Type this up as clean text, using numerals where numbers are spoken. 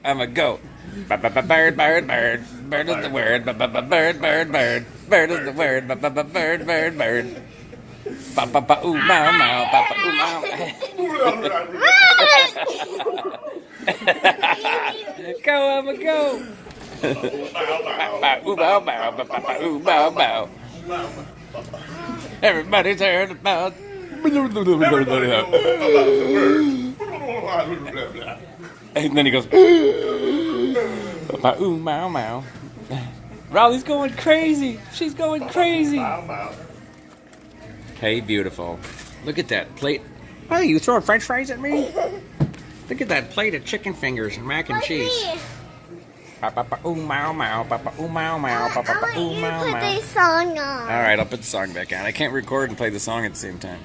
I'm a goat. Bird, bird, bird. Bird is the word. Bird, bird, bird. Bird is the word. Bird, bird, bird. Ba ba ba ooh mow mow. Ba ba ooh mow. Go, I'm a goat. Ba ooh mow mow. Ba ba ooh mow mow. Everybody's heard about. And then he goes, ooh, mow, mow. Raleigh's going crazy. She's going crazy. Hey, beautiful. Look at that plate. Hey, you throwing french fries at me? Look at that plate of chicken fingers and mac and cheese. Ooh, mow, mow. Ooh, mow, mow. Ooh, mow, mow. Put the song on. All right, I'll put the song back on. I can't record and play the song at the same time.